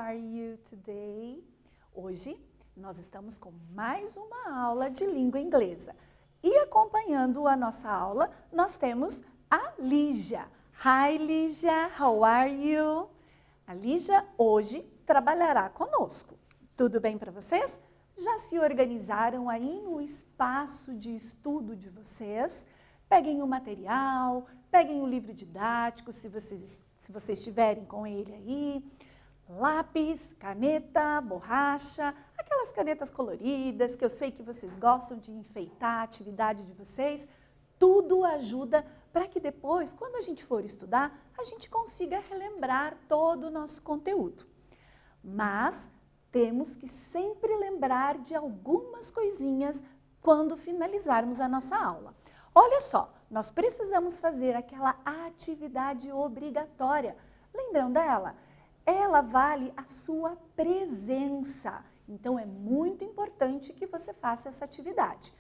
are you today? Hoje nós estamos com mais uma aula de língua inglesa. E acompanhando a nossa aula, nós temos a Lígia. Hi, Lígia, how are you? A Lígia hoje trabalhará conosco. Tudo bem para vocês? Já se organizaram aí no espaço de estudo de vocês? Peguem o material, peguem o livro didático, se vocês estiverem com ele aí, lápis, caneta, borracha, aquelas canetas coloridas que eu sei que vocês gostam de enfeitar a atividade de vocês, tudo ajuda para que depois, quando a gente for estudar, a gente consiga relembrar todo o nosso conteúdo. Mas temos que sempre lembrar de algumas coisinhas quando finalizarmos a nossa aula. Olha só, nós precisamos fazer aquela atividade obrigatória. Lembram dela? Ela vale a sua presença. Então, é muito importante que você faça essa atividade.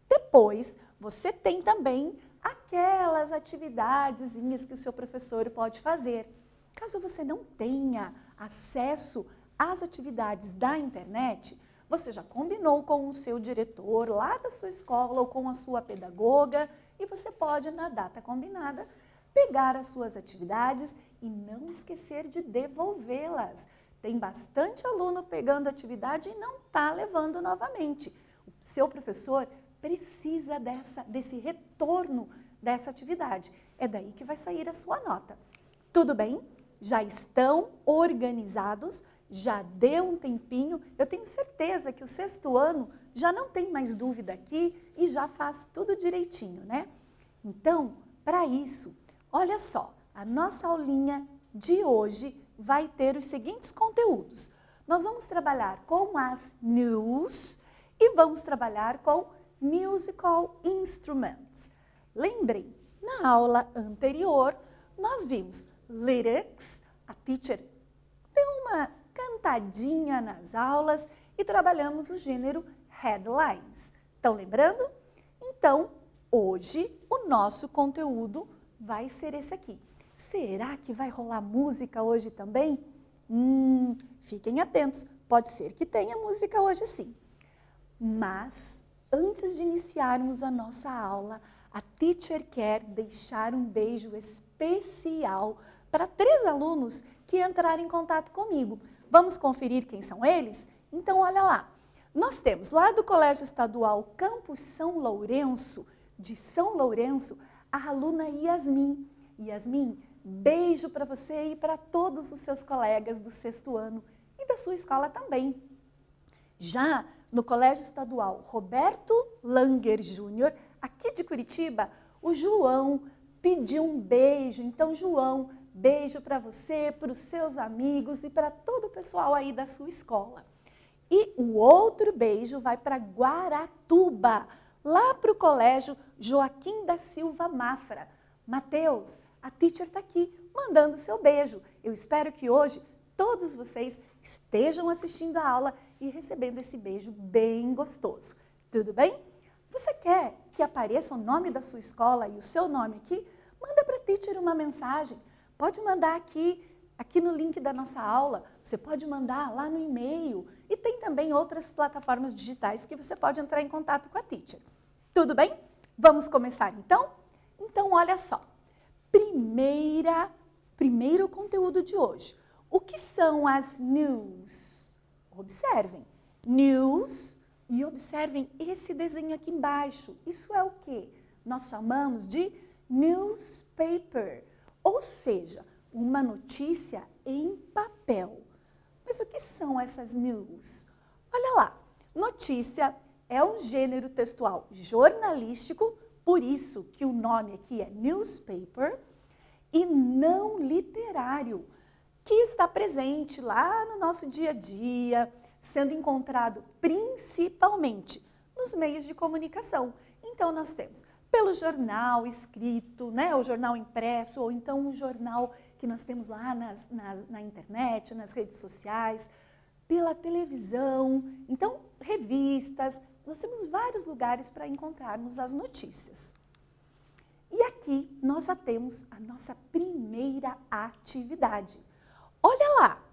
Depois, você tem também aquelas atividadezinhas que o seu professor pode fazer. Caso você não tenha acesso às atividades da internet, você já combinou com o seu diretor lá da sua escola ou com a sua pedagoga e você pode, na data combinada, pegar as suas atividades e não esquecer de devolvê-las. Tem bastante aluno pegando a atividade e não está levando novamente. O seu professor precisa desse retorno dessa atividade. É daí que vai sair a sua nota. Tudo bem? Já estão organizados? Já deu um tempinho? Eu tenho certeza que o sexto ano já não tem mais dúvida aqui e já faz tudo direitinho, né? Então, para isso, olha só, a nossa aulinha de hoje vai ter os seguintes conteúdos. Nós vamos trabalhar com as news e vamos trabalhar com musical instruments. Lembrem, na aula anterior, nós vimos lyrics, a teacher deu uma cantadinha nas aulas e trabalhamos o gênero headlines. Estão lembrando? Então, hoje o nosso conteúdo vai ser esse aqui. Será que vai rolar música hoje também? Fiquem atentos, pode ser que tenha música hoje sim. Mas, antes de iniciarmos a nossa aula, a teacher quer deixar um beijo especial para 3 alunos que entraram em contato comigo. Vamos conferir quem são eles? Então, olha lá. Nós temos lá do Colégio Estadual Campus São Lourenço, de São Lourenço, a aluna Yasmin. Yasmin, beijo para você e para todos os seus colegas do sexto ano e da sua escola também. Já no Colégio Estadual Roberto Langer Júnior, aqui de Curitiba, o João pediu um beijo. Então, João, beijo para você, para os seus amigos e para todo o pessoal aí da sua escola. E o outro beijo vai para Guaratuba, lá para o Colégio Joaquim da Silva Mafra. Mateus, a teacher está aqui mandando seu beijo. Eu espero que hoje todos vocês estejam assistindo a aula e recebendo esse beijo bem gostoso. Tudo bem? Você quer que apareça o nome da sua escola e o seu nome aqui? Manda para a teacher uma mensagem. Pode mandar aqui no link da nossa aula. Você pode mandar lá no e-mail. E tem também outras plataformas digitais que você pode entrar em contato com a teacher. Tudo bem? Vamos começar então? Então, olha só. Primeiro conteúdo de hoje. O que são as news? Observem. News e observem esse desenho aqui embaixo. Isso é o quê? Nós chamamos de newspaper. Ou seja, uma notícia em papel. Mas o que são essas news? Olha lá, notícia é um gênero textual jornalístico, por isso que o nome aqui é newspaper, e não literário, que está presente lá no nosso dia a dia, sendo encontrado principalmente nos meios de comunicação. Então, nós temos pelo jornal escrito, né, o jornal impresso, ou então o jornal que nós temos lá na internet, nas redes sociais, pela televisão, então revistas, nós temos vários lugares para encontrarmos as notícias. E aqui nós já temos a nossa primeira atividade. Olha lá,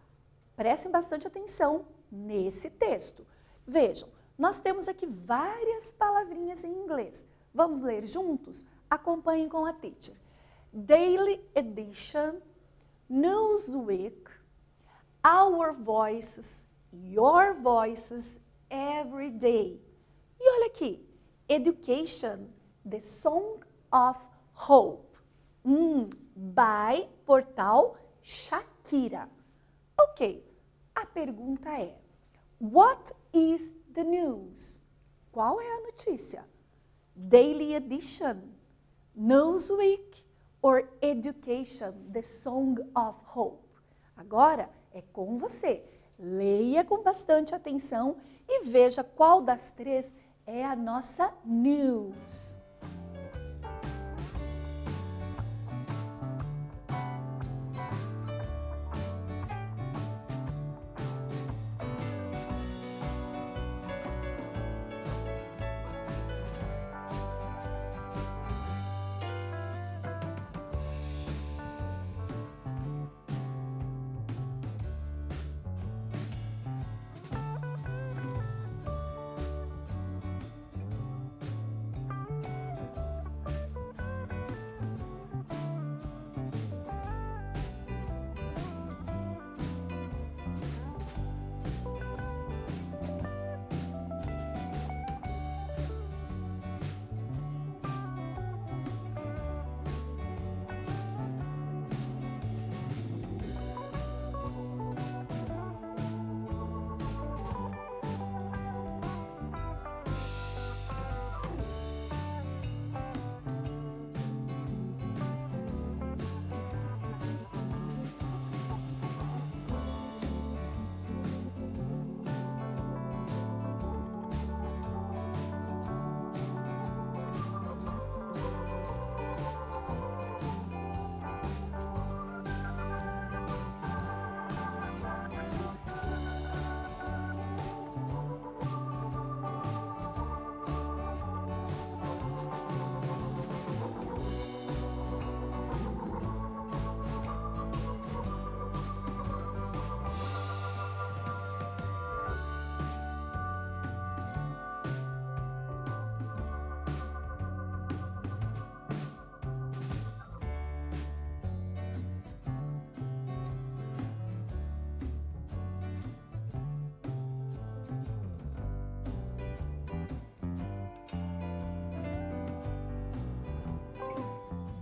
Prestem bastante atenção nesse texto. Vejam, nós temos aqui várias palavrinhas em inglês. Vamos ler juntos? Acompanhem com a teacher. Daily edition, Newsweek, our voices, your voices, every day. E olha aqui, education, the song of hope, by portal Shakira. Ok, a pergunta é, what is the news? Qual é a notícia? Daily edition, Newsweek or education, the song of hope? Agora é com você. Leia com bastante atenção e veja qual das três é a nossa news.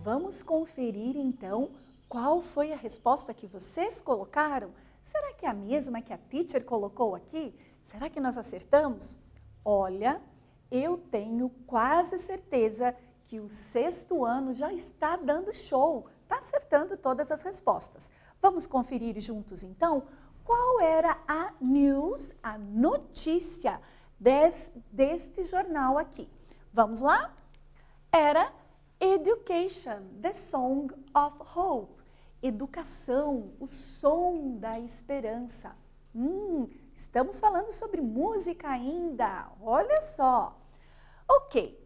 Vamos conferir então qual foi a resposta que vocês colocaram? Será que é a mesma que a teacher colocou aqui? Será que nós acertamos? Olha, eu tenho quase certeza que o 6º ano já está dando show, está acertando todas as respostas. Vamos conferir juntos então qual era a news, a notícia deste jornal aqui. Vamos lá? Era Education, the song of hope. Educação, o som da esperança. Estamos falando sobre música ainda, olha só. Ok,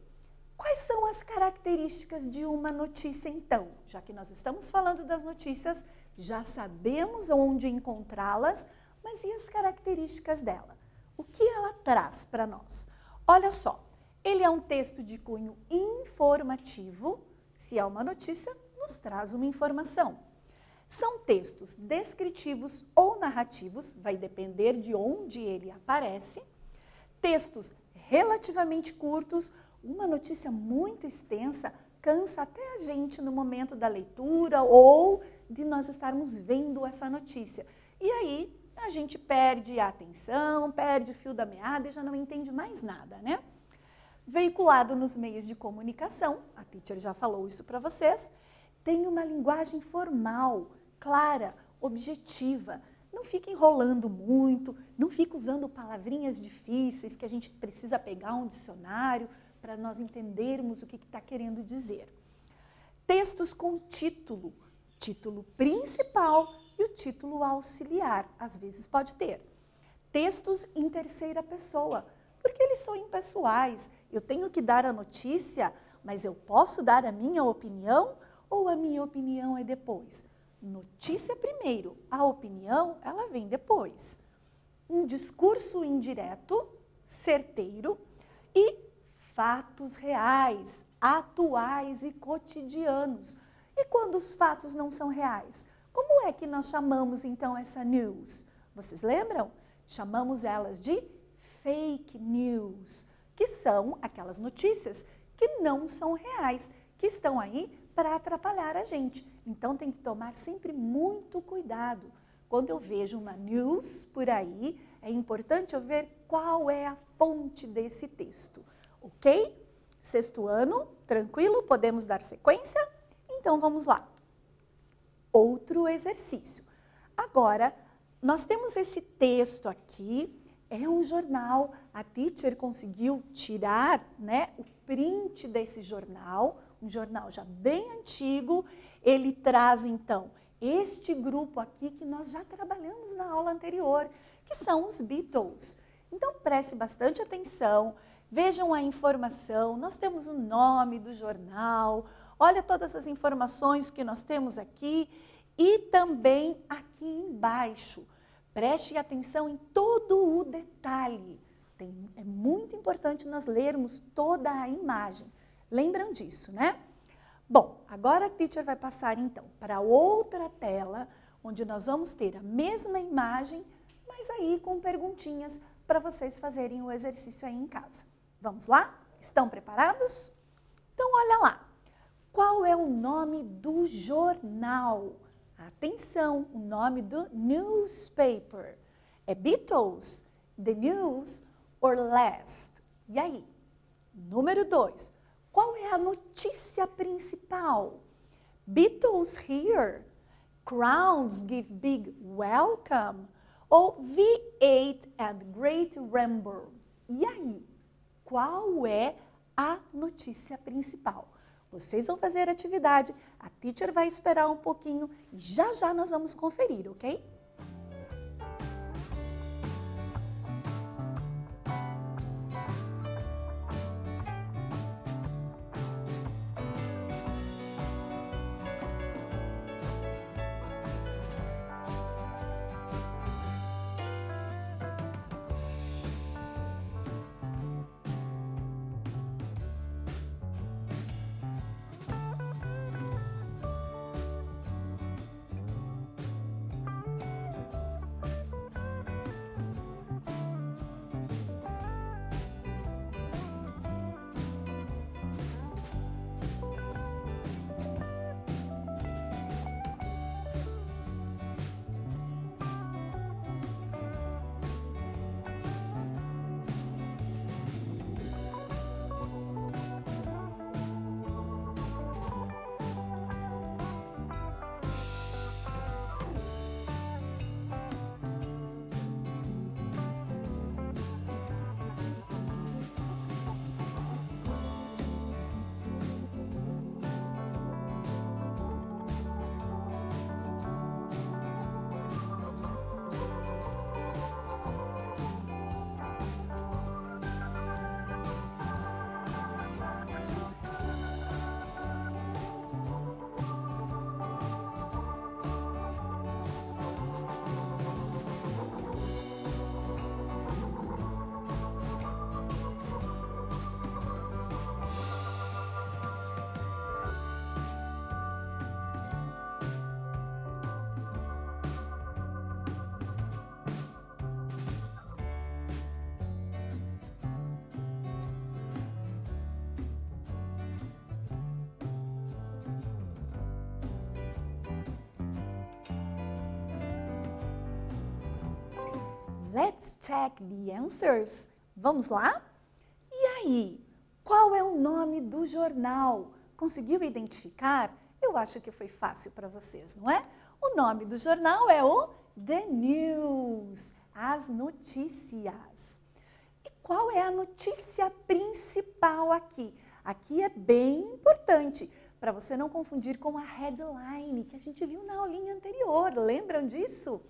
quais são as características de uma notícia então? Já que nós estamos falando das notícias, já sabemos onde encontrá-las, mas e as características dela? O que ela traz para nós? Olha só. Ele é um texto de cunho informativo, se é uma notícia, nos traz uma informação. São textos descritivos ou narrativos, vai depender de onde ele aparece. Textos relativamente curtos, uma notícia muito extensa, cansa até a gente no momento da leitura ou de nós estarmos vendo essa notícia. E aí a gente perde a atenção, perde o fio da meada e já não entende mais nada, né? Veiculado nos meios de comunicação, a teacher já falou isso para vocês, tem uma linguagem formal, clara, objetiva. Não fica enrolando muito, não fica usando palavrinhas difíceis que a gente precisa pegar um dicionário para nós entendermos o que está querendo dizer. Textos com título, título principal e o título auxiliar, às vezes pode ter. Textos em terceira pessoa, porque eles são impessoais. Eu tenho que dar a notícia, mas eu posso dar a minha opinião ou a minha opinião é depois? Notícia primeiro, a opinião, ela vem depois. Um discurso indireto, certeiro e fatos reais, atuais e cotidianos. E quando os fatos não são reais? Como é que nós chamamos então essa news? Vocês lembram? Chamamos elas de fake news, que são aquelas notícias que não são reais, que estão aí para atrapalhar a gente. Então tem que tomar sempre muito cuidado. Quando eu vejo uma news por aí, é importante eu ver qual é a fonte desse texto. Ok? Sexto ano, tranquilo? Podemos dar sequência? Então vamos lá. Outro exercício. Agora, nós temos esse texto aqui, é um jornal, a teacher conseguiu tirar, né, o print desse jornal, um jornal já bem antigo, ele traz então este grupo aqui que nós já trabalhamos na aula anterior, que são os Beatles. Então preste bastante atenção, vejam a informação, nós temos o nome do jornal, olha todas as informações que nós temos aqui e também aqui embaixo. Preste atenção em todo o detalhe. É muito importante nós lermos toda a imagem. Lembram disso, né? Bom, agora a teacher vai passar então para outra tela, onde nós vamos ter a mesma imagem, mas aí com perguntinhas para vocês fazerem o exercício aí em casa. Vamos lá? Estão preparados? Então, olha lá. Qual é o nome do jornal? Atenção, o nome do newspaper. É Beatles, The News or Last? E aí? Número 2. Qual é a notícia principal? Beatles here, crowds give big welcome, ou V8 and Great Ramble? E aí, qual é a notícia principal? Vocês vão fazer a atividade, a teacher vai esperar um pouquinho e já já nós vamos conferir, ok? Let's check the answers. Vamos lá? E aí, qual é o nome do jornal? Conseguiu identificar? Eu acho que foi fácil para vocês, não é? O nome do jornal é o The News, as notícias. E qual é a notícia principal aqui? Aqui é bem importante, para você não confundir com a headline, que a gente viu na aulinha anterior, lembram disso?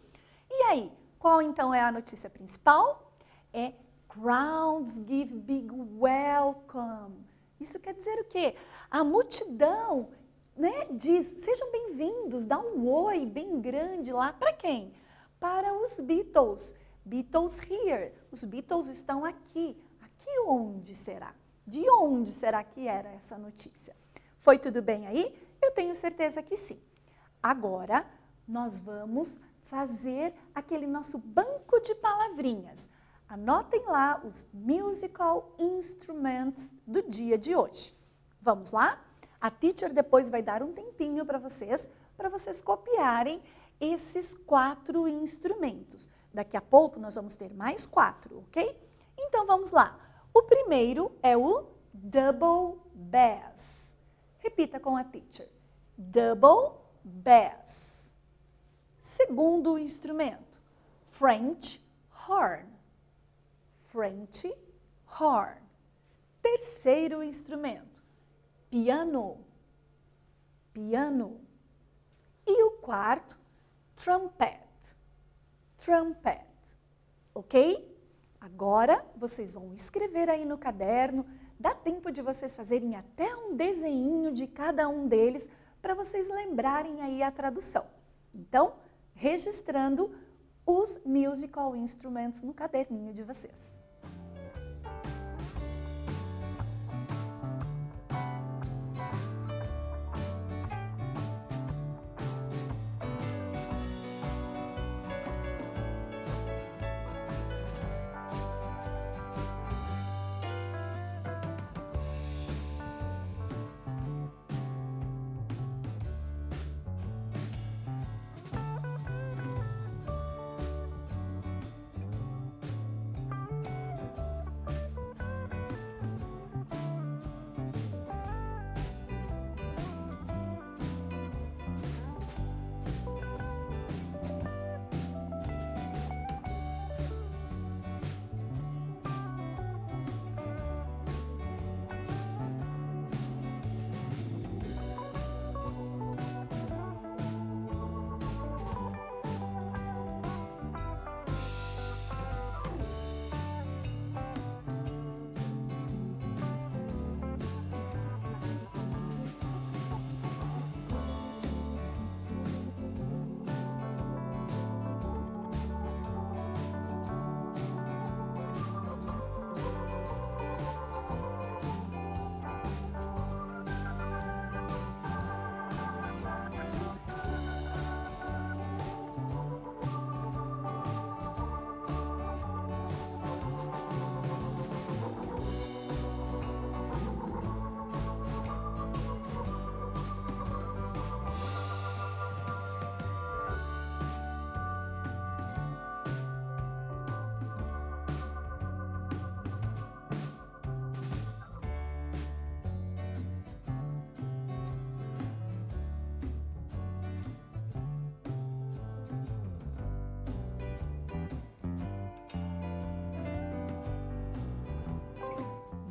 E aí, qual então é a notícia principal? É crowds give big welcome. Isso quer dizer o quê? A multidão né, diz, sejam bem-vindos, dá um oi bem grande lá. Para quem? Para os Beatles. Beatles here. Os Beatles estão aqui. Aqui onde será? De onde será que era essa notícia? Foi tudo bem aí? Eu tenho certeza que sim. Agora, nós vamos fazer aquele nosso banco de palavrinhas. Anotem lá os musical instruments do dia de hoje. Vamos lá? A teacher depois vai dar um tempinho para vocês copiarem esses 4 instrumentos. Daqui a pouco nós vamos ter mais 4, ok? Então vamos lá. O primeiro é o double bass. Repita com a teacher. Double bass. Segundo instrumento, French horn. French horn. Terceiro instrumento, piano. Piano. E o quarto, trumpet. Trumpet. Ok? Agora, vocês vão escrever aí no caderno. Dá tempo de vocês fazerem até um desenhinho de cada um deles para vocês lembrarem aí a tradução. Então, registrando os musical instruments no caderninho de vocês.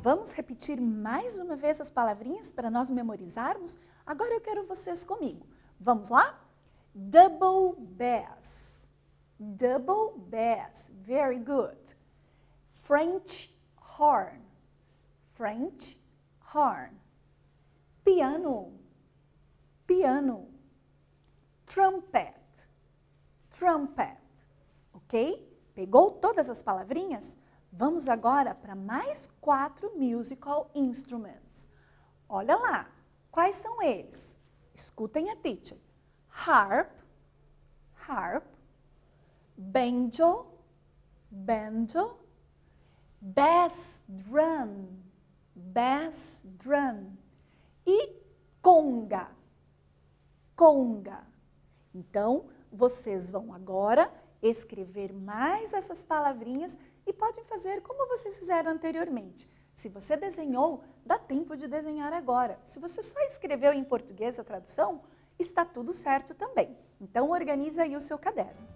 Vamos repetir mais uma vez as palavrinhas para nós memorizarmos? Agora eu quero vocês comigo. Vamos lá? Double bass. Double bass. Very good. French horn. French horn. Piano. Piano. Trumpet. Trumpet. Ok? Pegou todas as palavrinhas? Vamos agora para mais 4 musical instruments. Olha lá, quais são eles? Escutem a teacher. Harp, harp, banjo, banjo, bass drum, bass drum e conga, conga. Então, vocês vão agora escrever mais essas palavrinhas e podem fazer como vocês fizeram anteriormente. Se você desenhou, dá tempo de desenhar agora. Se você só escreveu em português a tradução, está tudo certo também. Então, organiza aí o seu caderno.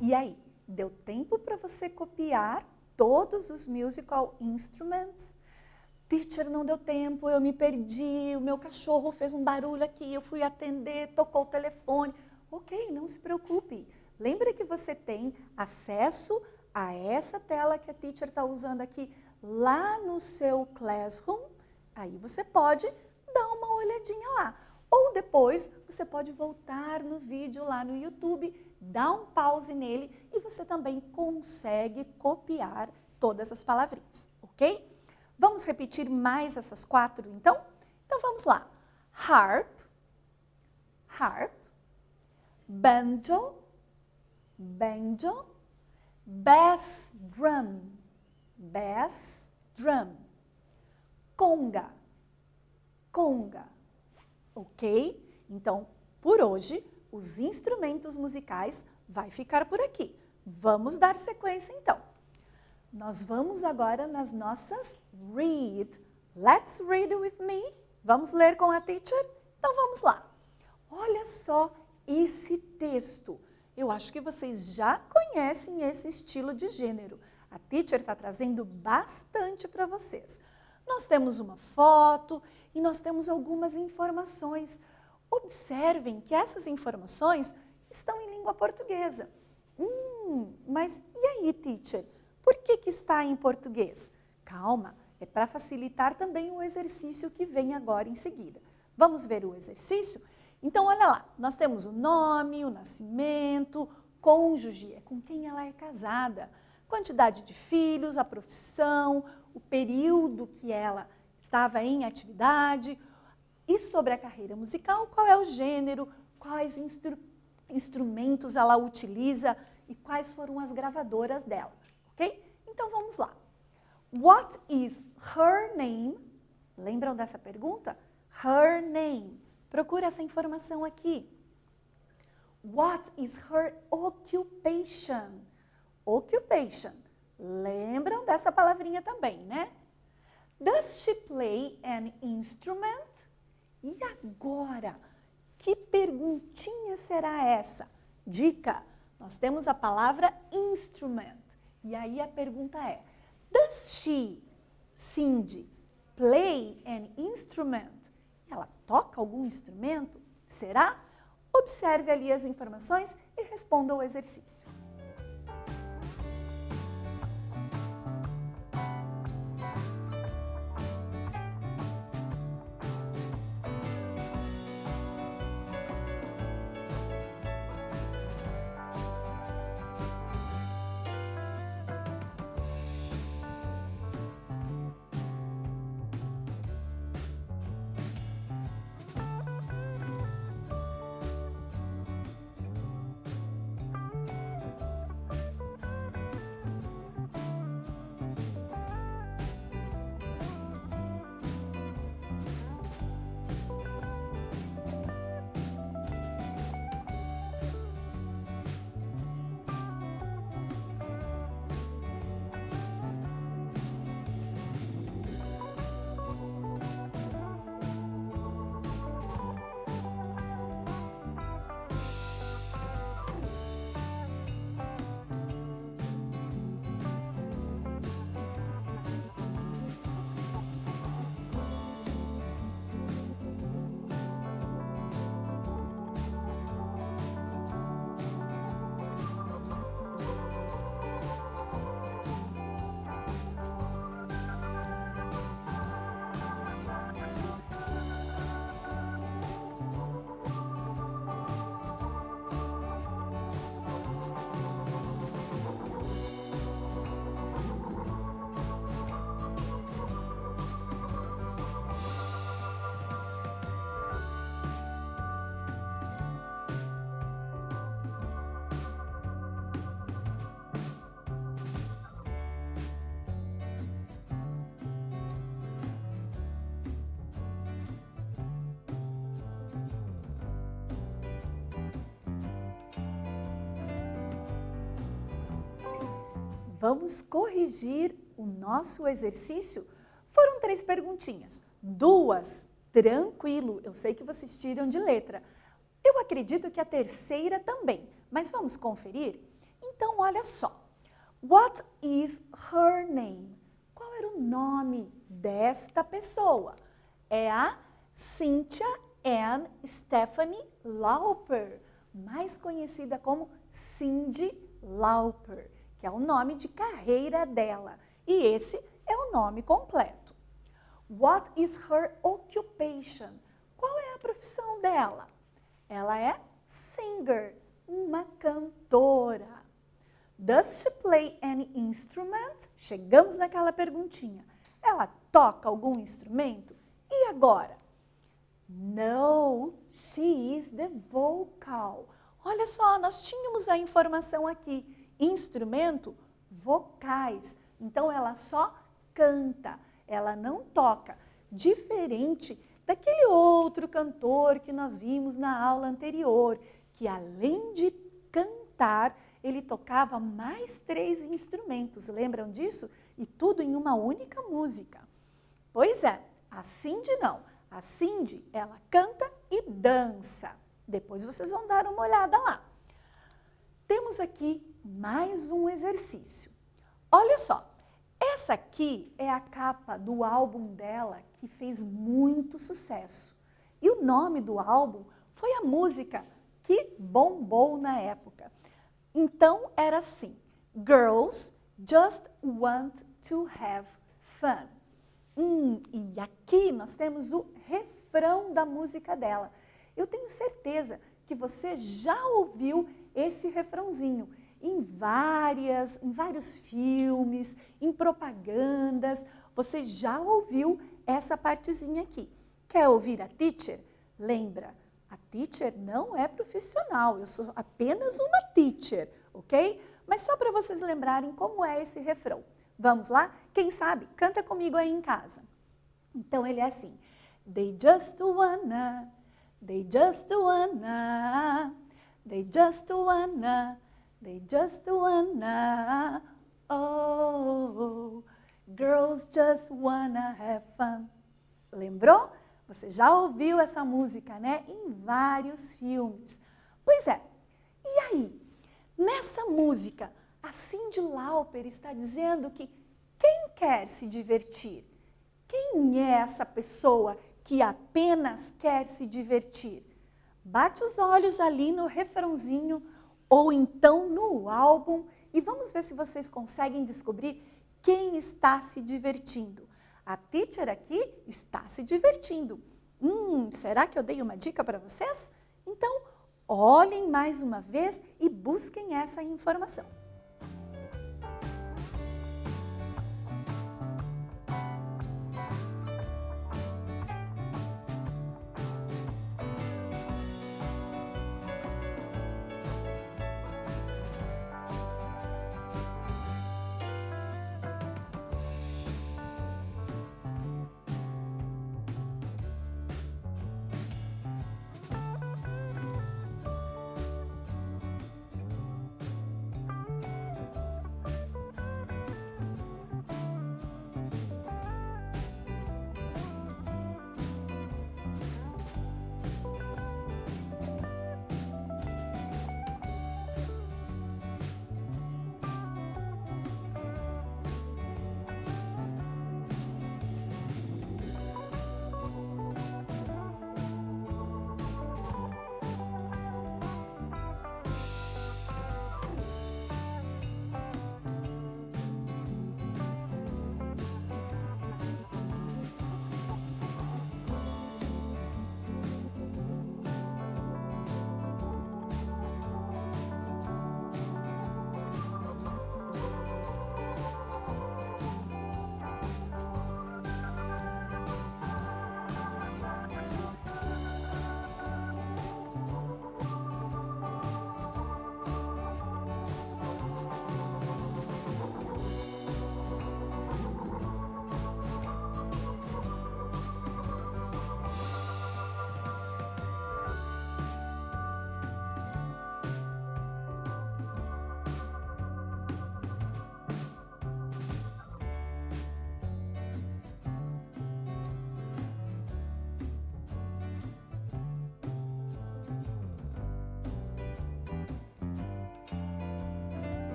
E aí, deu tempo para você copiar todos os musical instruments? Teacher, não deu tempo, eu me perdi, o meu cachorro fez um barulho aqui, eu fui atender, tocou o telefone. Ok, não se preocupe. Lembra que você tem acesso a essa tela que a teacher está usando aqui lá no seu Classroom? Aí você pode dar uma olhadinha lá. Ou depois você pode voltar no vídeo lá no YouTube, dar um pause nele e você também consegue copiar todas as palavrinhas, ok? Vamos repetir mais essas 4, então? Então vamos lá. Harp, harp, banjo, banjo, bass drum, bass drum, conga, conga, ok? Então, por hoje, os instrumentos musicais vai ficar por aqui. Vamos dar sequência, então. Nós vamos agora nas nossas read. Let's read with me. Vamos ler com a teacher? Então, vamos lá. Olha só esse texto. Eu acho que vocês já conhecem esse estilo de gênero. A teacher está trazendo bastante para vocês. Nós temos uma foto e nós temos algumas informações. Observem que essas informações estão em língua portuguesa. Mas e aí, teacher? Por que está em português? Calma, é para facilitar também o exercício que vem agora em seguida. Vamos ver o exercício? Então, olha lá, nós temos o nome, o nascimento, cônjuge, é com quem ela é casada, quantidade de filhos, a profissão, o período que ela estava em atividade, e sobre a carreira musical, qual é o gênero, quais instrumentos ela utiliza e quais foram as gravadoras dela, ok? Então, vamos lá. What is her name? Lembram dessa pergunta? Her name. Procura essa informação aqui. What is her occupation? Occupation. Lembram dessa palavrinha também, né? Does she play an instrument? E agora, que perguntinha será essa? Dica, nós temos a palavra instrument. E aí a pergunta é, does she, Cindy, play an instrument? Ela toca algum instrumento? Será? Observe ali as informações e responda ao exercício. Vamos corrigir o nosso exercício? Foram 3 perguntinhas. 2, tranquilo, eu sei que vocês tiram de letra. Eu acredito que a terceira também, mas vamos conferir? Então, olha só. What is her name? Qual era o nome desta pessoa? É a Cynthia Ann Stephanie Lauper, mais conhecida como Cyndi Lauper, que é o nome de carreira dela. E esse é o nome completo. What is her occupation? Qual é a profissão dela? Ela é singer, uma cantora. Does she play any instrument? Chegamos naquela perguntinha. Ela toca algum instrumento? E agora? No, she is the vocal. Olha só, nós tínhamos a informação aqui. Instrumento, vocais. Então, ela só canta, ela não toca. Diferente daquele outro cantor que nós vimos na aula anterior, que além de cantar, ele tocava mais 3 instrumentos. Lembram disso? E tudo em uma única música. Pois é, a Cyndi não. A Cyndi, ela canta e dança. Depois vocês vão dar uma olhada lá. Temos aqui mais um exercício. Olha só, essa aqui é a capa do álbum dela que fez muito sucesso. E o nome do álbum foi a música que bombou na época. Então, era assim, Girls Just Want to Have Fun. E aqui nós temos o refrão da música dela. Eu tenho certeza que você já ouviu esse refrãozinho em vários filmes, em propagandas. Você já ouviu essa partezinha aqui. Quer ouvir a teacher? Lembra, a teacher não é profissional, eu sou apenas uma teacher, ok? Mas só para vocês lembrarem como é esse refrão. Vamos lá? Quem sabe, canta comigo aí em casa. Então, ele é assim. They just wanna, they just wanna, they just wanna, they just wanna, oh, girls just wanna have fun. Lembrou? Você já ouviu essa música, né? Em vários filmes. Pois é. E aí? Nessa música, a Cyndi Lauper está dizendo que quem quer se divertir? Quem é essa pessoa que apenas quer se divertir? Bate os olhos ali no refrãozinho ou então no álbum e vamos ver se vocês conseguem descobrir quem está se divertindo. A teacher aqui está se divertindo. Será que eu dei uma dica para vocês? Então, olhem mais uma vez e busquem essa informação.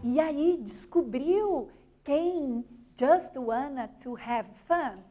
E aí, descobriu quem just wanna to have fun?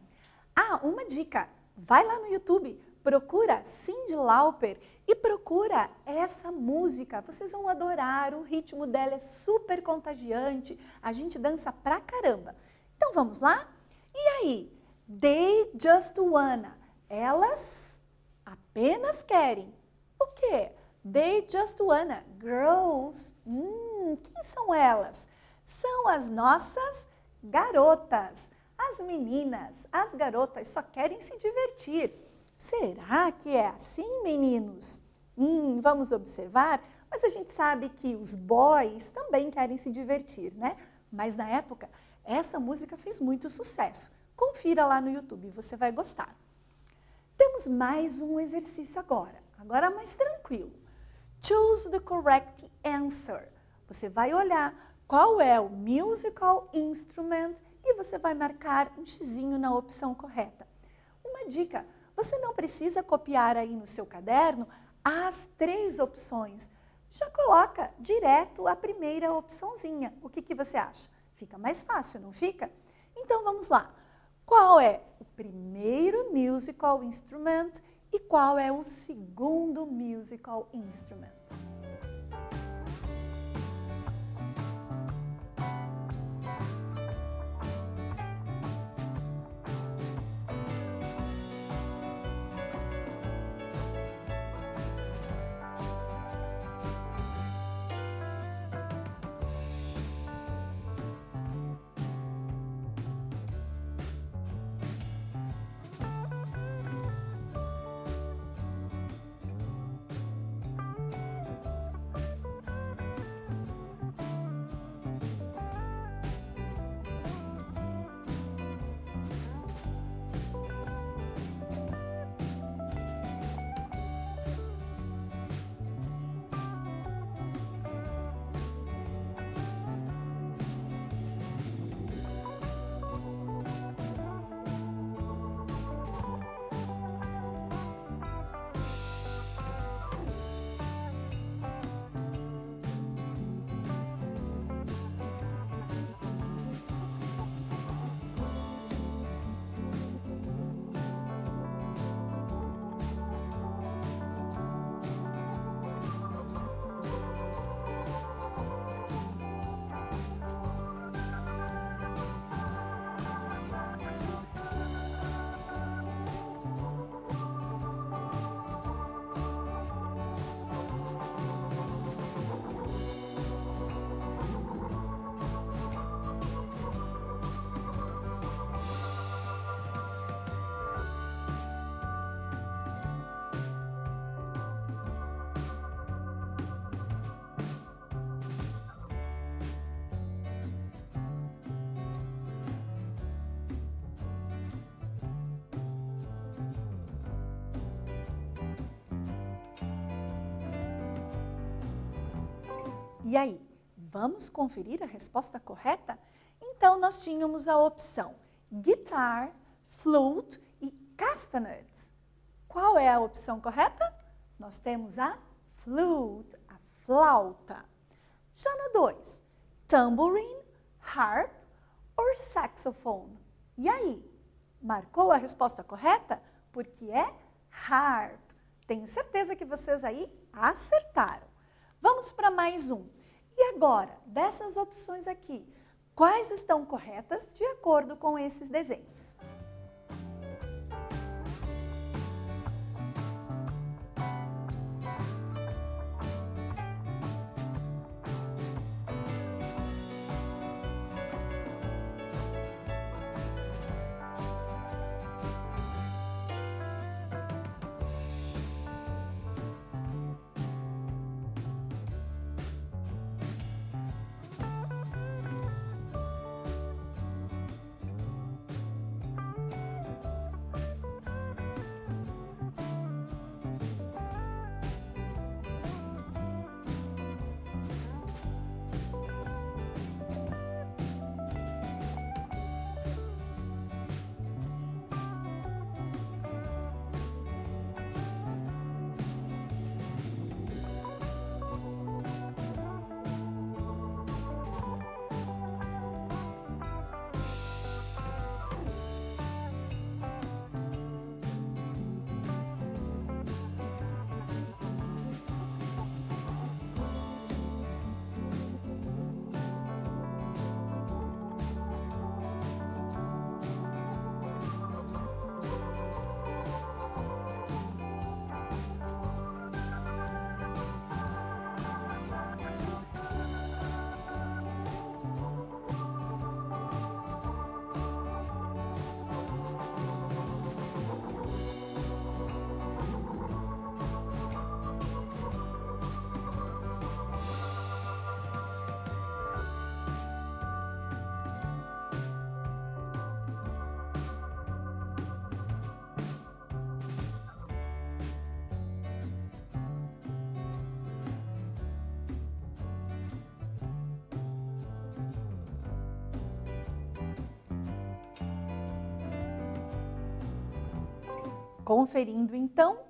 Ah, uma dica, vai lá no YouTube, procura Cyndi Lauper e procura essa música. Vocês vão adorar, o ritmo dela é super contagiante, a gente dança pra caramba. Então vamos lá? E aí, they just wanna, elas apenas querem. O quê? They just wanna, girls. Quem são elas? São as nossas garotas. As meninas, as garotas só querem se divertir. Será que é assim, meninos? Vamos observar, mas a gente sabe que os boys também querem se divertir, né? Mas na época, essa música fez muito sucesso. Confira lá no YouTube, você vai gostar. Temos mais um exercício agora mais tranquilo. Choose the correct answer. Você vai olhar qual é o musical instrument e você vai marcar um xizinho na opção correta. Uma dica, você não precisa copiar aí no seu caderno as 3 opções. Já coloca direto a primeira opçãozinha. O que você acha? Fica mais fácil, não fica? Então vamos lá. Qual é o primeiro musical instrument e qual é o segundo musical instrument? E aí, vamos conferir a resposta correta? Então, nós tínhamos a opção guitar, flute e castanets. Qual é a opção correta? Nós temos a flute, a flauta. Já na 2, tambourine, harp ou saxophone. E aí, marcou a resposta correta? Porque é harp. Tenho certeza que vocês aí acertaram. Vamos para mais um. E agora, dessas opções aqui, quais estão corretas de acordo com esses desenhos? Conferindo então,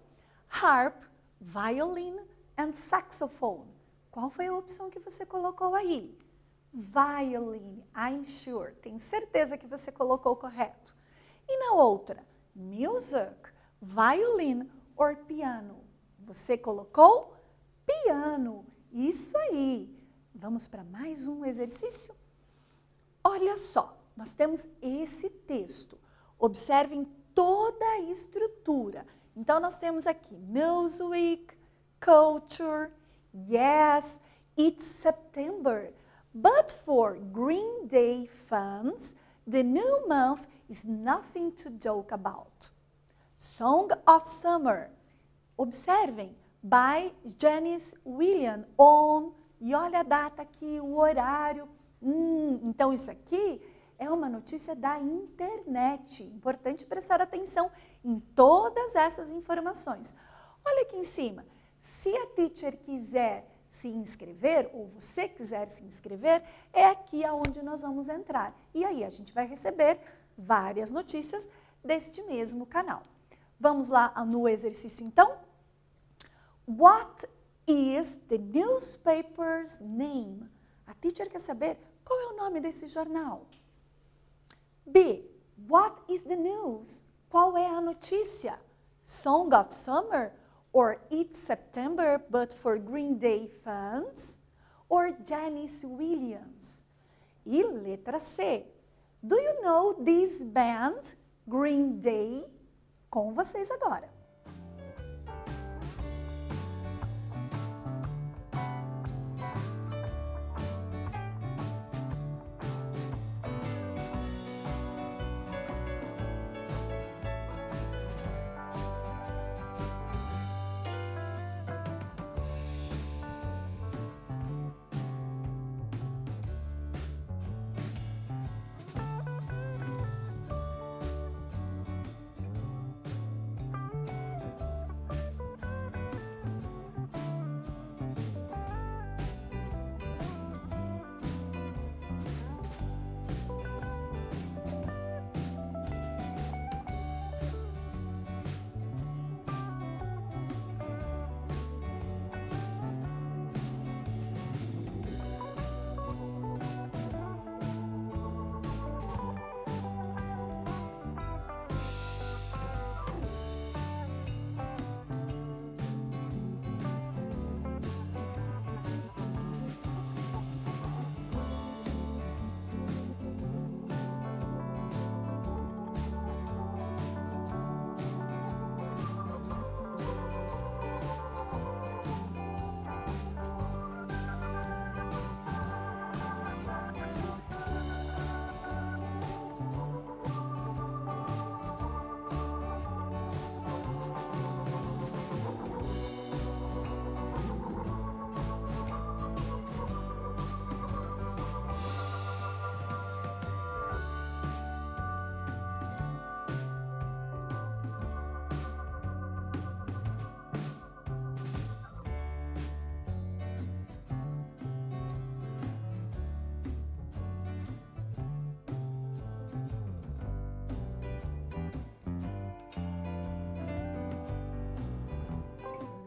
harp, violin and saxophone. Qual foi a opção que você colocou aí? Violin, I'm sure. Tenho certeza que você colocou correto. E na outra, music, violin or piano. Você colocou piano. Isso aí. Vamos para mais um exercício? Olha só, nós temos esse texto. Observem toda a estrutura. Então, nós temos aqui Newsweek, Culture, Yes, It's September. But for Green Day fans, the new month is nothing to joke about. Song of Summer. Observem, by Janice Williams, on, e olha a data aqui, o horário. Então isso aqui é uma notícia da internet. Importante prestar atenção em todas essas informações. Olha aqui em cima, se a teacher quiser se inscrever, ou você quiser se inscrever, é aqui aonde nós vamos entrar. E aí a gente vai receber várias notícias deste mesmo canal. Vamos lá no exercício então? What is the newspaper's name? A teacher quer saber qual é o nome desse jornal. B. What is the news? Qual é a notícia? Song of Summer? Or It's September, but for Green Day fans? Or Janice Williams? E letra C. Do you know this band, Green Day? Com vocês agora.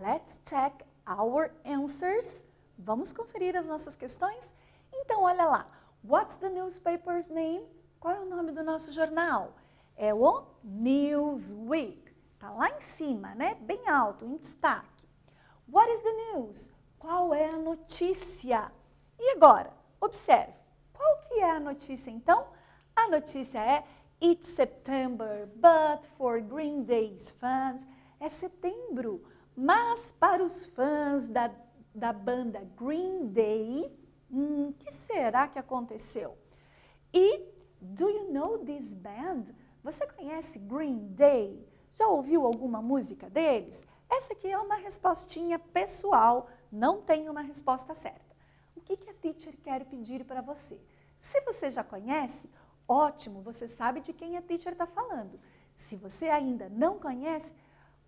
Let's check our answers. Vamos conferir as nossas questões? Então, olha lá. What's the newspaper's name? Qual é o nome do nosso jornal? É o Newsweek. Está lá em cima, né? Bem alto, em destaque. What is the news? Qual é a notícia? E agora, observe. Qual que é a notícia, então? A notícia é It's September, but for Green Day's fans. É setembro, mas para os fãs da banda Green Day, que será que aconteceu? E, do you know this band? Você conhece Green Day? Já ouviu alguma música deles? Essa aqui é uma respostinha pessoal, não tem uma resposta certa. O que a teacher quer pedir para você? Se você já conhece, ótimo, você sabe de quem a teacher está falando. Se você ainda não conhece,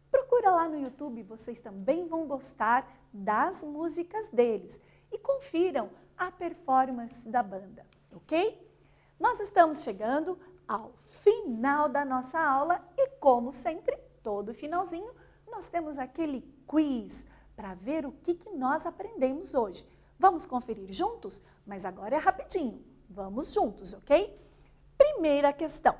procura lá no YouTube, vocês também vão gostar das músicas deles. E confiram a performance da banda, ok? Nós estamos chegando ao final da nossa aula e, como sempre, todo finalzinho, nós temos aquele quiz para ver o que nós aprendemos hoje. Vamos conferir juntos? Mas agora é rapidinho. Vamos juntos, ok? Primeira questão.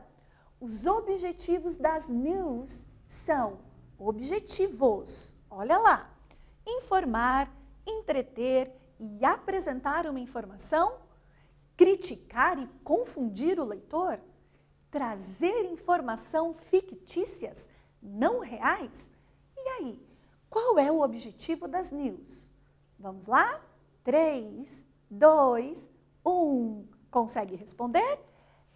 Os objetivos das news são objetivos. Olha lá. Informar, entreter e apresentar uma informação, criticar e confundir o leitor, trazer informação fictícias, não reais. E aí, qual é o objetivo das news? Vamos lá? 3, 2, 1. Consegue responder?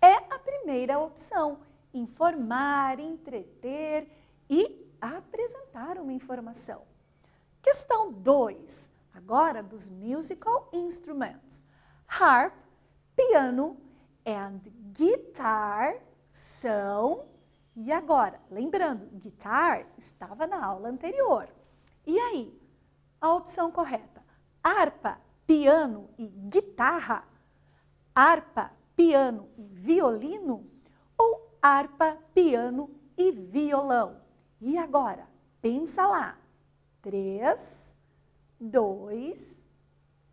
É a primeira opção. Informar, entreter e apresentar uma informação. Questão 2, agora dos musical instruments. Harp, piano and guitar são... E agora, lembrando, guitar estava na aula anterior. E aí, a opção correta, harpa, piano e guitarra, harpa, piano e violino ou harpa, piano e violão? E agora, pensa lá. 3, 2,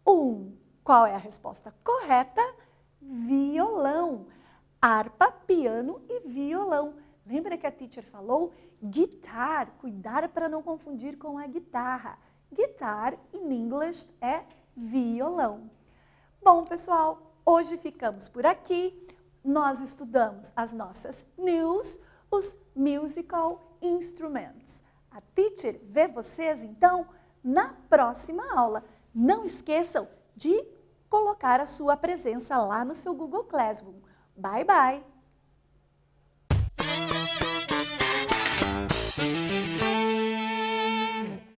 1. Qual é a resposta correta? Violão. Harpa, piano e violão. Lembra que a teacher falou? Guitar, cuidar para não confundir com a guitarra. Guitar, in English, é violão. Bom, pessoal, hoje ficamos por aqui. Nós estudamos as nossas news, os musical instruments. A teacher vê vocês, então, na próxima aula. Não esqueçam de colocar a sua presença lá no seu Google Classroom. Bye, bye!